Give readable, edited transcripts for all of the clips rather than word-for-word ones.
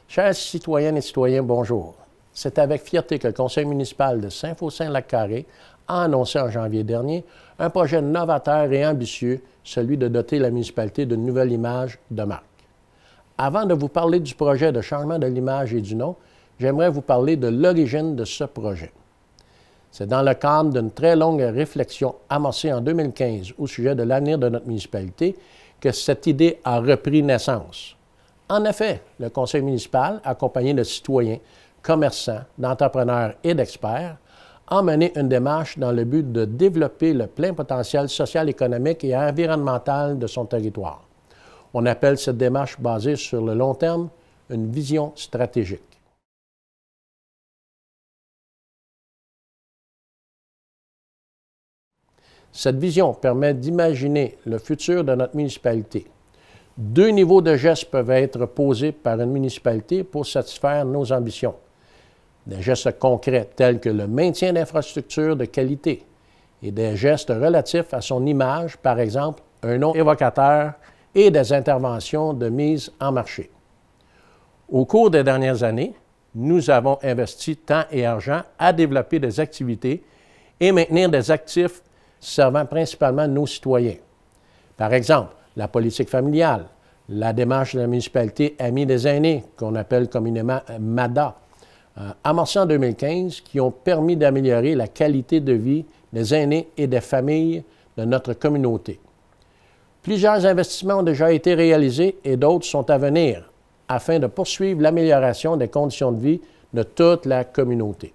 Chers citoyennes et citoyens, bonjour. C'est avec fierté que le conseil municipal de Saint-Faustin-Lac-Carré a annoncé en janvier dernier un projet novateur et ambitieux, celui de doter la municipalité d'une nouvelle image de marque. Avant de vous parler du projet de changement de l'image et du nom, j'aimerais vous parler de l'origine de ce projet. C'est dans le cadre d'une très longue réflexion amorcée en 2015 au sujet de l'avenir de notre municipalité que cette idée a repris naissance. En effet, le conseil municipal, accompagné de citoyens, commerçants, d'entrepreneurs et d'experts, a mené une démarche dans le but de développer le plein potentiel social, économique et environnemental de son territoire. On appelle cette démarche basée sur le long terme une vision stratégique. Cette vision permet d'imaginer le futur de notre municipalité. Deux niveaux de gestes peuvent être posés par une municipalité pour satisfaire nos ambitions. Des gestes concrets tels que le maintien d'infrastructures de qualité et des gestes relatifs à son image, par exemple un nom évocateur et des interventions de mise en marché. Au cours des dernières années, nous avons investi temps et argent à développer des activités et maintenir des actifs servant principalement nos citoyens. Par exemple, la politique familiale, la démarche de la municipalité Amis des aînés, qu'on appelle communément MADA, amorcée en 2015, qui ont permis d'améliorer la qualité de vie des aînés et des familles de notre communauté. Plusieurs investissements ont déjà été réalisés et d'autres sont à venir afin de poursuivre l'amélioration des conditions de vie de toute la communauté.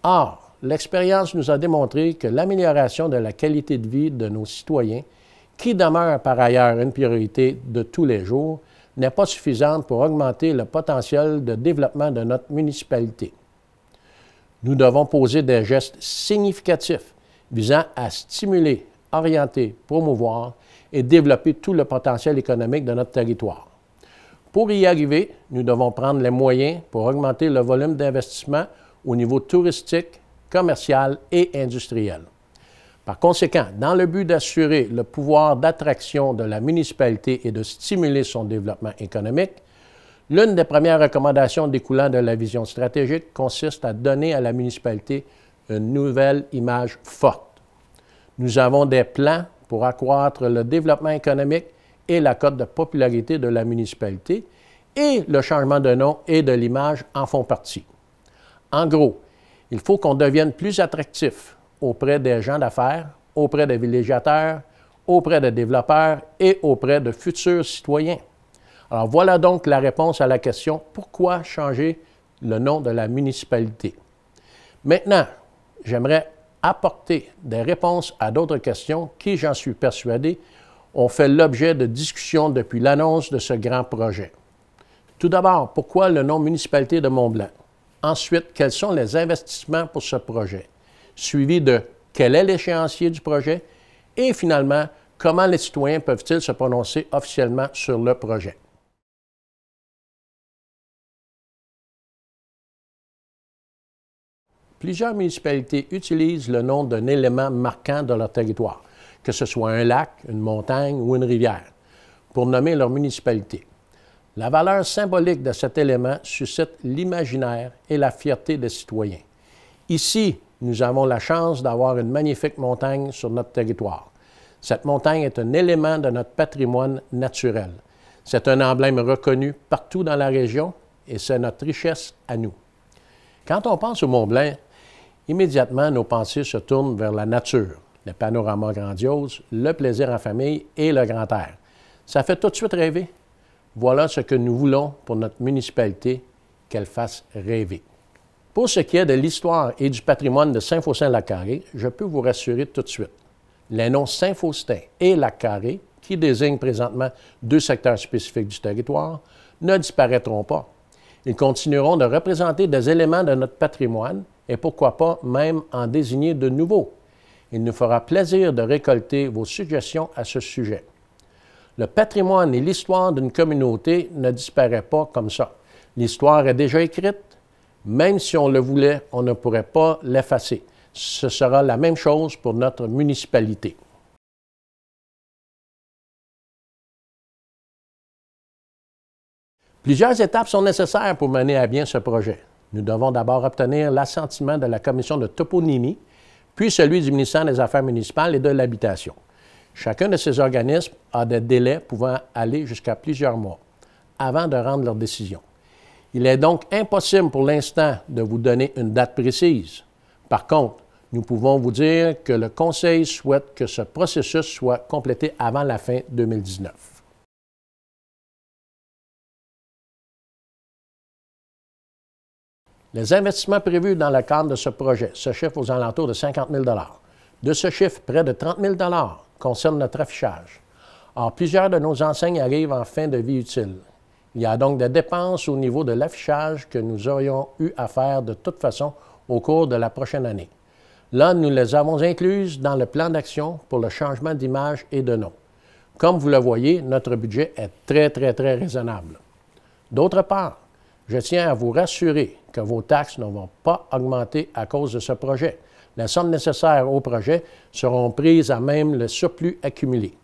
Or, l'expérience nous a démontré que l'amélioration de la qualité de vie de nos citoyens, qui demeure par ailleurs une priorité de tous les jours, n'est pas suffisante pour augmenter le potentiel de développement de notre municipalité. Nous devons poser des gestes significatifs visant à stimuler, orienter, promouvoir et développer tout le potentiel économique de notre territoire. Pour y arriver, nous devons prendre les moyens pour augmenter le volume d'investissement au niveau touristique, commercial et industriel. Par conséquent, dans le but d'assurer le pouvoir d'attraction de la municipalité et de stimuler son développement économique, l'une des premières recommandations découlant de la vision stratégique consiste à donner à la municipalité une nouvelle image forte. Nous avons des plans pour accroître le développement économique et la cote de popularité de la municipalité, et le changement de nom et de l'image en font partie. En gros, il faut qu'on devienne plus attractif auprès des gens d'affaires, auprès des villégiateurs, auprès des développeurs et auprès de futurs citoyens. Alors voilà donc la réponse à la question « Pourquoi changer le nom de la municipalité ?» Maintenant, j'aimerais apporter des réponses à d'autres questions qui, j'en suis persuadé, ont fait l'objet de discussions depuis l'annonce de ce grand projet. Tout d'abord, pourquoi le nom Municipalité de Mont-Blanc? Ensuite, quels sont les investissements pour ce projet? Suivi de quel est l'échéancier du projet? Et finalement, comment les citoyens peuvent-ils se prononcer officiellement sur le projet? Plusieurs municipalités utilisent le nom d'un élément marquant de leur territoire, que ce soit un lac, une montagne ou une rivière, pour nommer leur municipalité. La valeur symbolique de cet élément suscite l'imaginaire et la fierté des citoyens. Ici, nous avons la chance d'avoir une magnifique montagne sur notre territoire. Cette montagne est un élément de notre patrimoine naturel. C'est un emblème reconnu partout dans la région et c'est notre richesse à nous. Quand on pense au Mont-Blanc, immédiatement nos pensées se tournent vers la nature, le panorama grandiose, le plaisir en famille et le grand air. Ça fait tout de suite rêver. Voilà ce que nous voulons pour notre municipalité, qu'elle fasse rêver. Pour ce qui est de l'histoire et du patrimoine de Saint-Faustin-Lac-Carré, je peux vous rassurer tout de suite. Les noms Saint-Faustin et Lac-Carré, qui désignent présentement deux secteurs spécifiques du territoire, ne disparaîtront pas. Ils continueront de représenter des éléments de notre patrimoine et pourquoi pas même en désigner de nouveaux. Il nous fera plaisir de récolter vos suggestions à ce sujet. Le patrimoine et l'histoire d'une communauté ne disparaît pas comme ça. L'histoire est déjà écrite. Même si on le voulait, on ne pourrait pas l'effacer. Ce sera la même chose pour notre municipalité. Plusieurs étapes sont nécessaires pour mener à bien ce projet. Nous devons d'abord obtenir l'assentiment de la commission de toponymie, puis celui du ministère des Affaires municipales et de l'Habitation. Chacun de ces organismes a des délais pouvant aller jusqu'à plusieurs mois avant de rendre leur décision. Il est donc impossible pour l'instant de vous donner une date précise. Par contre, nous pouvons vous dire que le Conseil souhaite que ce processus soit complété avant la fin 2019. Les investissements prévus dans le cadre de ce projet se chiffrent aux alentours de 50 000 $. De ce chiffre, près de 30 000 $ concernent notre affichage. Or, plusieurs de nos enseignes arrivent en fin de vie utile. Il y a donc des dépenses au niveau de l'affichage que nous aurions eu à faire de toute façon au cours de la prochaine année. Là, nous les avons incluses dans le plan d'action pour le changement d'image et de nom. Comme vous le voyez, notre budget est très raisonnable. D'autre part, je tiens à vous rassurer que vos taxes ne vont pas augmenter à cause de ce projet. Les sommes nécessaires au projet seront prises à même le surplus accumulé.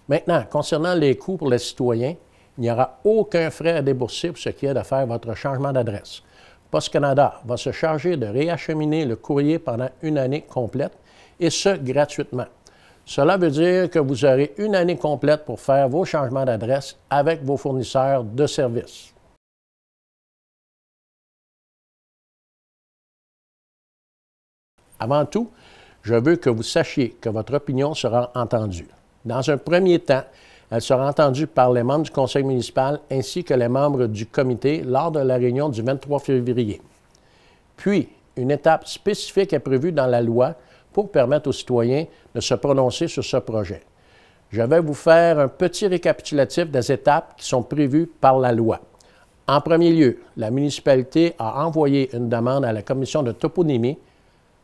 Maintenant, concernant les coûts pour les citoyens, il n'y aura aucun frais à débourser pour ce qui est de faire votre changement d'adresse. Poste Canada va se charger de réacheminer le courrier pendant une année complète, et ce, gratuitement. Cela veut dire que vous aurez une année complète pour faire vos changements d'adresse avec vos fournisseurs de services. Avant tout, je veux que vous sachiez que votre opinion sera entendue. Dans un premier temps, elle sera entendue par les membres du conseil municipal ainsi que les membres du comité lors de la réunion du 23 février. Puis, une étape spécifique est prévue dans la loi pour permettre aux citoyens de se prononcer sur ce projet. Je vais vous faire un petit récapitulatif des étapes qui sont prévues par la loi. En premier lieu, la municipalité a envoyé une demande à la commission de toponymie.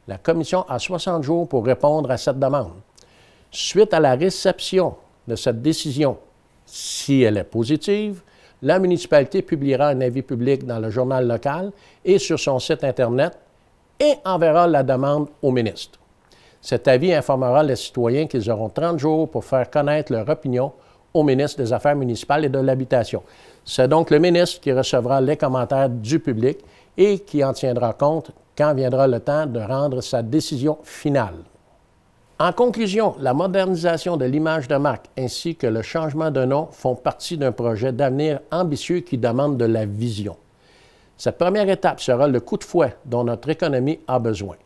La commission a 60 jours pour répondre à cette demande. Suite à la réception de cette décision, si elle est positive, la municipalité publiera un avis public dans le journal local et sur son site Internet et enverra la demande au ministre. Cet avis informera les citoyens qu'ils auront 30 jours pour faire connaître leur opinion au ministre des Affaires municipales et de l'Habitation. C'est donc le ministre qui recevra les commentaires du public et qui en tiendra compte quand viendra le temps de rendre sa décision finale. En conclusion, la modernisation de l'image de marque ainsi que le changement de nom font partie d'un projet d'avenir ambitieux qui demande de la vision. Cette première étape sera le coup de fouet dont notre économie a besoin.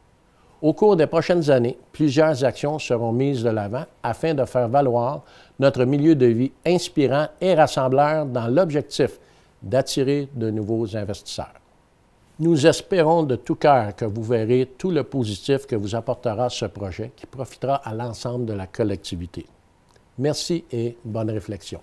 Au cours des prochaines années, plusieurs actions seront mises de l'avant afin de faire valoir notre milieu de vie inspirant et rassembleur dans l'objectif d'attirer de nouveaux investisseurs. Nous espérons de tout cœur que vous verrez tout le positif que vous apportera ce projet qui profitera à l'ensemble de la collectivité. Merci et bonne réflexion.